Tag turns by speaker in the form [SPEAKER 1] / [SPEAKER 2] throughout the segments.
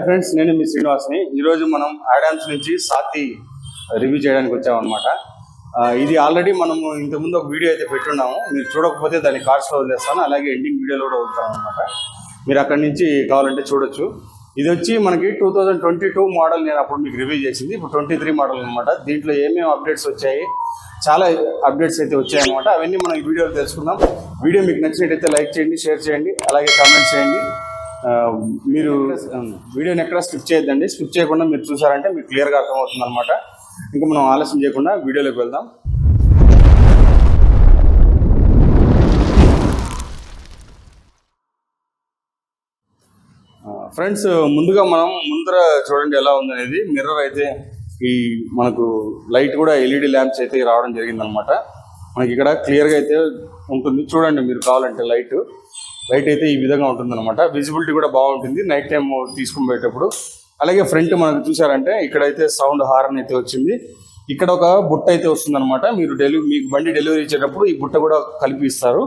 [SPEAKER 1] Hi friends, నేను మీ శ్రీనివాస్ని. ఈరోజు మనం ఆడామ్స్ నుంచి సాతి రివ్యూ చేయడానికి వచ్చామన్నమాట. ఇది ఆల్రెడీ మనము ఇంతకుముందు ఒక వీడియో అయితే పెట్టున్నాము. మీరు చూడకపోతే దాన్ని కార్డ్స్లో వదిలేస్తాను, అలాగే ఎండింగ్ వీడియోలో కూడా వదులుతాను అనమాట. మీరు అక్కడి నుంచి కావాలంటే చూడొచ్చు. ఇది వచ్చి మనకి 2022 మోడల్. నేను అప్పుడు మీకు రివ్యూ చేసింది. ఇప్పుడు 23 మోడల్ అనమాట. దీంట్లో ఏమేమి అప్డేట్స్ వచ్చాయి, చాలా అప్డేట్స్ అయితే వచ్చాయన్నమాట. అవన్నీ మనం ఈ వీడియోలో తెలుసుకుందాం. వీడియో మీకు నచ్చినట్టయితే లైక్ చేయండి, షేర్ చేయండి, అలాగే కామెంట్ చేయండి. మీరు వీడియోని ఎక్కడ స్కిప్ చేయొద్దండి. స్కిప్ చేయకుండా మీరు చూసారంటే మీకు క్లియర్గా అర్థమవుతుంది అనమాట. ఇంకా మనం ఆలస్యం చేయకుండా వీడియోలోకి వెళ్దాం. ఫ్రెండ్స్, ముందుగా మనం ముందర చూడండి ఎలా ఉందనేది. మిర్రర్ అయితే ఈ మనకు లైట్ కూడా ఎల్ఈడి ల్యాంప్స్ అయితే రావడం జరిగిందనమాట. మనకి ఇక్కడ క్లియర్గా అయితే ఉంటుంది. చూడండి, మీరు కావాలంటే లైట్ అయితే ఈ విధంగా ఉంటుందన్నమాట. విజిబిలిటీ కూడా బాగుంటుంది నైట్ టైం తీసుకుని పోయేటప్పుడు. అలాగే ఫ్రంట్ మనకు చూసారంటే ఇక్కడైతే సౌండ్ హార్న్ అయితే వచ్చింది. ఇక్కడ ఒక బుట్ట అయితే వస్తుందన్నమాట. మీరు మీకు బండి డెలివరీ ఇచ్చేటప్పుడు ఈ బుట్ట కూడా కలిపి ఇస్తారు.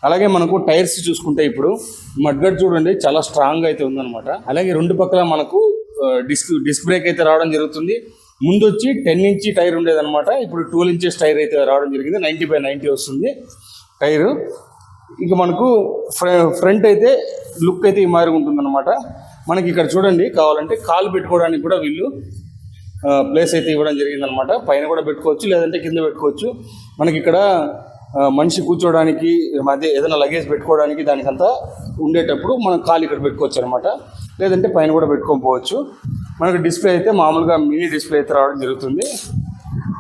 [SPEAKER 1] అలాగే మనకు టైర్స్ చూసుకుంటే ఇప్పుడు మడ్గడ్ చూడండి, చాలా స్ట్రాంగ్ అయితే ఉందన్నమాట. అలాగే రెండు పక్కల మనకు డిస్క్ బ్రేక్ అయితే రావడం జరుగుతుంది. ముందు వచ్చి 10 ఇంచ్ టైర్ ఉండేదన్నమాట. ఇప్పుడు 12 ఇంచెస్ టైర్ అయితే రావడం జరిగింది. 90/90 వస్తుంది టైరు. ఇంకా మనకు ఫ్రంట్ అయితే లుక్ అయితే ఈ మాదిరిగా ఉంటుందన్నమాట. మనకి ఇక్కడ చూడండి, కావాలంటే కాలు పెట్టుకోవడానికి కూడా వీళ్ళు ప్లేస్ అయితే ఇవ్వడం జరిగిందనమాట. పైన కూడా పెట్టుకోవచ్చు, లేదంటే కింద పెట్టుకోవచ్చు. మనకి ఇక్కడ మనిషి కూర్చోవడానికి, మధ్య ఏదైనా లగేజ్ పెట్టుకోవడానికి దానికంతా ఉండేటప్పుడు మనం కాలు ఇక్కడ పెట్టుకోవచ్చు అనమాట. లేదంటే పైన కూడా పెట్టుకోకపోవచ్చు. మనకు డిస్ప్లే అయితే మామూలుగా మినీ డిస్ప్లే అయితే రావడం జరుగుతుంది.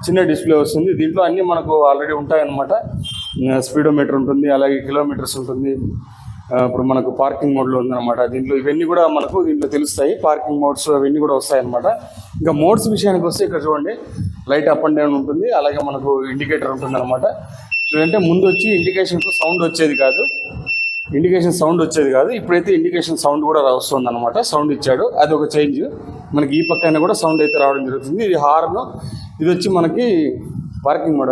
[SPEAKER 1] చిన్న డిస్ప్లే వస్తుంది. దీంట్లో అన్నీ మనకు ఆల్రెడీ ఉంటాయన్నమాట. స్పీడోమీటర్ ఉంటుంది, అలాగే కిలోమీటర్స్ ఉంటుంది. ఇప్పుడు మనకు పార్కింగ్ మోడ్లో ఉందన్నమాట. దీంట్లో ఇవన్నీ కూడా మనకు దీంట్లో తెలుస్తాయి. పార్కింగ్ మోడ్స్ అవన్నీ కూడా వస్తాయన్నమాట. ఇంకా మోడ్స్ విషయానికి వస్తే ఇక్కడ చూడండి, లైట్ అప్ అండ్ డౌన్ ఉంటుంది. అలాగే మనకు ఇండికేటర్ ఉంటుంది అనమాట. అంటే ముందు వచ్చి ఇండికేషన్ సౌండ్ వచ్చేది కాదు. ఇప్పుడైతే ఇండికేషన్ సౌండ్ కూడా వస్తుంది అనమాట. సౌండ్ ఇచ్చాడు, అది ఒక చేంజ్. మనకి ఈ పక్కన కూడా సౌండ్ అయితే రావడం జరుగుతుంది. ఇది హార్న్. ఇది వచ్చి మనకి పార్కింగ్ మోడ్.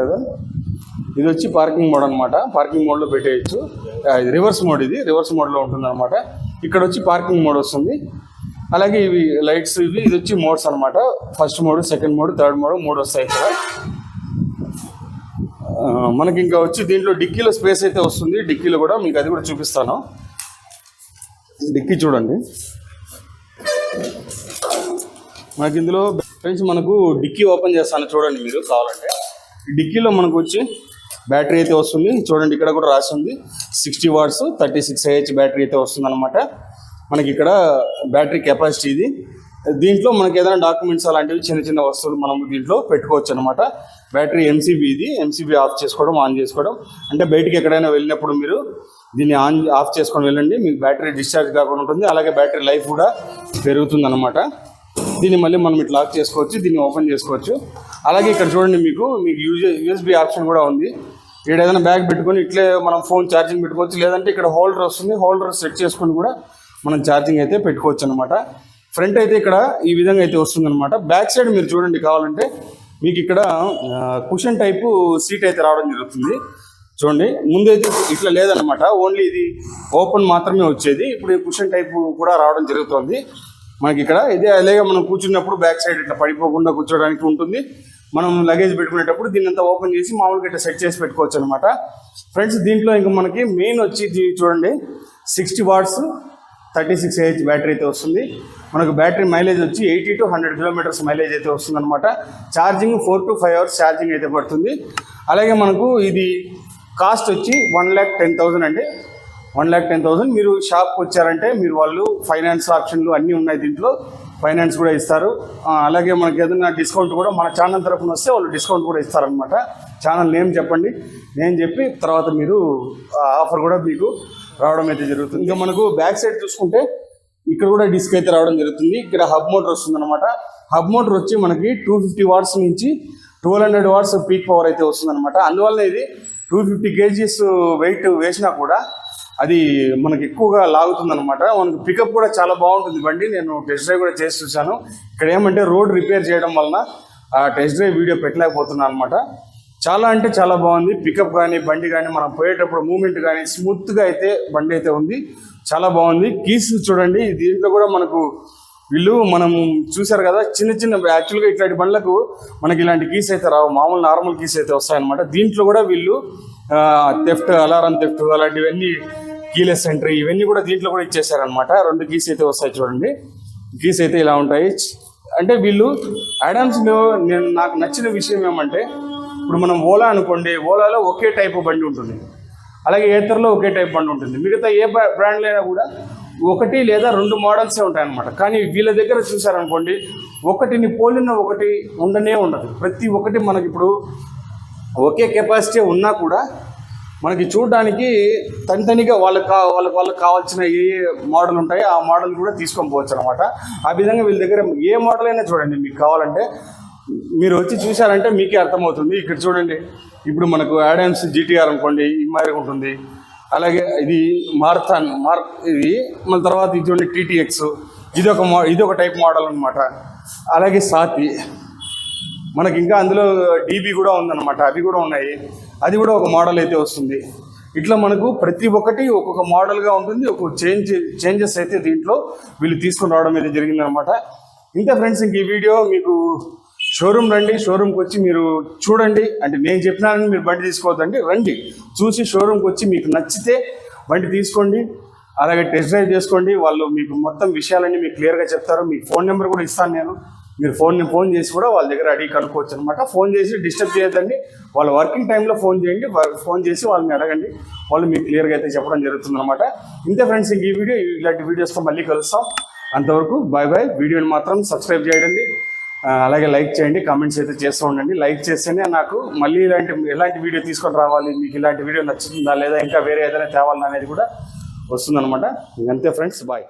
[SPEAKER 1] ఇది వచ్చి పార్కింగ్ మోడ్ అనమాట. పార్కింగ్ మోడ్లో పెట్టేయచ్చు. ఇది రివర్స్ మోడ్. ఇది రివర్స్ మోడ్లో ఉంటుంది అనమాట. ఇక్కడ వచ్చి పార్కింగ్ మోడ్ వస్తుంది. అలాగే ఇవి లైట్స్ ఇది వచ్చి మోడ్స్ అనమాట. First mode, second mode, third mode, 3 వస్తాయి ఇక్కడ. మనకి ఇంకా వచ్చి దీంట్లో డిక్కీలో స్పేస్ అయితే వస్తుంది. డిక్కీలో కూడా మీకు అది కూడా చూపిస్తాను. డిక్కీ చూడండి, మనకి ఇందులో ఫ్రెండ్స్ మనకు డిక్కీ ఓపెన్ చేస్తాను చూడండి. మీరు కావాలంటే డిక్కీలో మనకు వచ్చి బ్యాటరీ అయితే వస్తుంది. చూడండి, ఇక్కడ కూడా రాసి ఉంది 60 వాట్స్ 36 Ah బ్యాటరీ అయితే వస్తుంది అనమాట. మనకి ఇక్కడ బ్యాటరీ కెపాసిటీ ఇది. దీంట్లో మనకి ఏదైనా డాక్యుమెంట్స్ అలాంటివి చిన్న చిన్న వస్తువులు మనం దీంట్లో పెట్టుకోవచ్చు అనమాట. Battery MCB. ఇది ఎంసీబీ ఆఫ్ చేసుకోవడం, ఆన్ చేసుకోవడం. అంటే బయటికి ఎక్కడైనా వెళ్ళినప్పుడు మీరు దీన్ని ఆఫ్ చేసుకొని వెళ్ళండి, మీకు బ్యాటరీ డిశ్చార్జ్ కాకుండా ఉంటుంది. అలాగే బ్యాటరీ లైఫ్ కూడా పెరుగుతుంది అనమాట. దీన్ని మళ్ళీ మనం ఇట్లా లాక్ చేసుకోవచ్చు, దీన్ని ఓపెన్ చేసుకోవచ్చు. అలాగే ఇక్కడ చూడండి, మీకు యూఎస్బీ ఆప్షన్ కూడా ఉంది. ఇక్కడ ఏదైనా బ్యాగ్ పెట్టుకొని ఇట్లే మనం ఫోన్ ఛార్జింగ్ పెట్టుకోవచ్చు. లేదంటే ఇక్కడ హోల్డర్ వస్తుంది. హోల్డర్ సెట్ చేసుకొని కూడా మనం ఛార్జింగ్ అయితే పెట్టుకోవచ్చు అనమాట. ఫ్రంట్ అయితే ఇక్కడ ఈ విధంగా అయితే వస్తుంది అనమాట. బ్యాక్ సైడ్ మీరు చూడండి, కావాలంటే మీకు ఇక్కడ కుషన్ టైపు సీట్ అయితే రావడం జరుగుతుంది. చూడండి, ముందైతే ఇట్లా లేదనమాట. ఓన్లీ ఇది ఓపెన్ మాత్రమే వచ్చేది. ఇప్పుడు కుషన్ టైపు కూడా రావడం జరుగుతుంది మనకి ఇక్కడ. ఇదే అలాగే మనం కూర్చున్నప్పుడు బ్యాక్ సైడ్ ఇట్లా పడిపోకుండా కూర్చోడానికి ఉంటుంది. మనం లగేజ్ పెట్టుకునేటప్పుడు దీన్ని అంతా ఓపెన్ చేసి మామూలుగా ఇట్లా సెట్ చేసి పెట్టుకోవచ్చు అనమాట. ఫ్రెండ్స్, దీంట్లో ఇంకా మనకి మెయిన్ వచ్చి చూడండి 60 వాట్స్ 36 Ah బ్యాటరీ అయితే వస్తుంది. మనకు బ్యాటరీ మైలేజ్ వచ్చి 80 to 100 కిలోమీటర్స్ మైలేజ్ అయితే వస్తుంది అనమాట. ఛార్జింగ్ 4 to 5 hours ఛార్జింగ్ అయితే పడుతుంది. అలాగే మనకు ఇది కాస్ట్ వచ్చి 1,10,000 అండి. 1,10,000. మీరు షాప్కి వచ్చారంటే మీరు వాళ్ళు ఫైనాన్స్ ఆప్షన్లు అన్నీ ఉన్నాయి. దీంట్లో ఫైనాన్స్ కూడా ఇస్తారు. అలాగే మనకి ఏదైనా డిస్కౌంట్ కూడా మన ఛానల్ తరఫున వస్తే వాళ్ళు డిస్కౌంట్ కూడా ఇస్తారనమాట. ఛానల్ నేమ్ చెప్పండి, నేను చెప్పి తర్వాత మీరు ఆఫర్ కూడా మీకు రావడం అయితే జరుగుతుంది. ఇంకా మనకు బ్యాక్ సైడ్ చూసుకుంటే ఇక్కడ కూడా డిస్క్ అయితే రావడం జరుగుతుంది. ఇక్కడ హబ్ మోటర్ వస్తుంది అనమాట. హబ్ మోటర్ వచ్చి మనకి 250 వాట్స్ నుంచి 1200 వాట్స్ పీక్ పవర్ అయితే వస్తుంది అనమాట. అందువల్ల ఇది 250 kgs వెయిట్ వేసినా కూడా అది మనకి ఎక్కువగా లాగుతుంది అనమాట. మనకు పికప్ కూడా చాలా బాగుంటుంది బండి. నేను టెస్ట్ డ్రైవ్ కూడా చేసి చూశాను. ఇక్కడ ఏమంటే రోడ్ రిపేర్ చేయడం వలన ఆ టెస్ట్ డ్రైవ్ వీడియో పెట్టలేకపోతున్నాను అనమాట. చాలా అంటే చాలా బాగుంది. పికప్ కానీ బండి కానీ మనం పోయేటప్పుడు మూమెంట్ కానీ స్మూత్గా అయితే బండి అయితే ఉంది. చాలా బాగుంది. కీస్ చూడండి, దీంట్లో కూడా మనకు వీళ్ళు మనం చూసారు కదా, చిన్న చిన్న యాక్చువల్గా ఇట్లాంటి బండ్లకు మనకి ఇలాంటి కీస్ అయితే రావు, మామూలు నార్మల్ కీస్ అయితే వస్తాయన్నమాట. దీంట్లో కూడా వీళ్ళు థెఫ్ట్, అలారం థెఫ్ట్ అలాంటివన్నీ, కీలెస్ ఎంట్రీ ఇవన్నీ కూడా దీంట్లో కూడా ఇచ్చేసారనమాట. 2 కీస్ అయితే వస్తాయి చూడండి. కీస్ అయితే ఇలా ఉంటాయి. అంటే వీళ్ళు అడామ్స్లో నాకు నచ్చిన విషయం ఏమంటే, ఇప్పుడు మనం ఓలా అనుకోండి, ఓలాలో ఒకే టైప్ బండి ఉంటుంది, అలాగే ఏతర్లో ఒకే టైప్ బండి ఉంటుంది. మిగతా ఏ బ్రాండ్లో అయినా కూడా 1 లేదా 2 మోడల్సే ఉంటాయన్నమాట. కానీ వీళ్ళ దగ్గర చూసారనుకోండి, ఒకటిని పోలిన ఒకటి ఉండనే ఉండదు. ప్రతి ఒక్కటి మనకి ఇప్పుడు ఒకే కెపాసిటీ ఉన్నా కూడా మనకి చూడడానికి తనితనిగా వాళ్ళకి కావాల్సిన ఏ మోడల్ ఉంటాయో ఆ మోడల్ కూడా తీసుకొని పోవచ్చు అనమాట. ఆ విధంగా వీళ్ళ దగ్గర ఏ మోడల్ అయినా చూడండి, మీకు కావాలంటే మీరు వచ్చి చూసారంటే మీకే అర్థమవుతుంది. ఇక్కడ చూడండి, ఇప్పుడు మనకు అడామ్స్ జీటీఆర్ అనుకోండి, ఈ మాదిరిగా ఉంటుంది. అలాగే ఇది ఇది మన తర్వాత ఇది చూడండి టీటీఎక్స్, ఇది ఒక టైప్ మోడల్ అనమాట. అలాగే సాతి, మనకి ఇంకా అందులో డీబీ కూడా ఉందన్నమాట, అవి కూడా ఉన్నాయి. అది కూడా ఒక మోడల్ అయితే వస్తుంది. ఇట్లా మనకు ప్రతి ఒక్కటి ఒక్కొక్క మోడల్గా ఉంటుంది. ఒక్కొక్క చేంజెస్ అయితే దీంట్లో వీళ్ళు తీసుకుని రావడం అయితే జరిగిందనమాట. ఇంతే ఫ్రెండ్స్, ఇంక ఈ వీడియో మీకు షోరూమ్ రండి, షోరూమ్కి వచ్చి మీరు చూడండి. అంటే నేను చెప్పినానని మీరు బండి తీసుకోవద్దండి, రండి చూసి షోరూమ్కి వచ్చి మీకు నచ్చితే బండి తీసుకోండి, అలాగే టెస్ట్ డ్రైవ్ చేసుకోండి. వాళ్ళు మీకు మొత్తం విషయాలన్నీ మీకు క్లియర్గా చెప్తారు. మీకు ఫోన్ నెంబర్ కూడా ఇస్తాను నేను, మీరు ఫోన్ చేసి కూడా వాళ్ళ దగ్గర అడిగి కనుక్కోవచ్చు అనమాట. ఫోన్ చేసి డిస్టర్బ్ చేయొద్దండి, వాళ్ళ వర్కింగ్ టైంలో ఫోన్ చేయండి, ఫోన్ చేసి వాళ్ళని అడగండి, వాళ్ళు మీకు క్లియర్గా అయితే చెప్పడం జరుగుతుంది అనమాట. ఇంతే ఫ్రెండ్స్, ఇంక ఈ వీడియో ఇలాంటి వీడియోస్తో మళ్ళీ కలుస్తాం. అంతవరకు బాయ్ బాయ్. వీడియోని మాత్రం సబ్స్క్రైబ్ చేయండి, అలాగే లైక్ చేయండి, కామెంట్స్ అయితే చేస్తూ ఉండండి. లైక్ చేస్తేనే నాకు మళ్ళీ ఎలాంటి వీడియో తీసుకొని రావాలి, మీకు ఇలాంటి వీడియో నచ్చుతుందా లేదా ఇంకా వేరే ఏదైనా తేవాలన్నా అనేది కూడా వస్తుందన్నమాట. అంతే ఫ్రెండ్స్, బాయ్.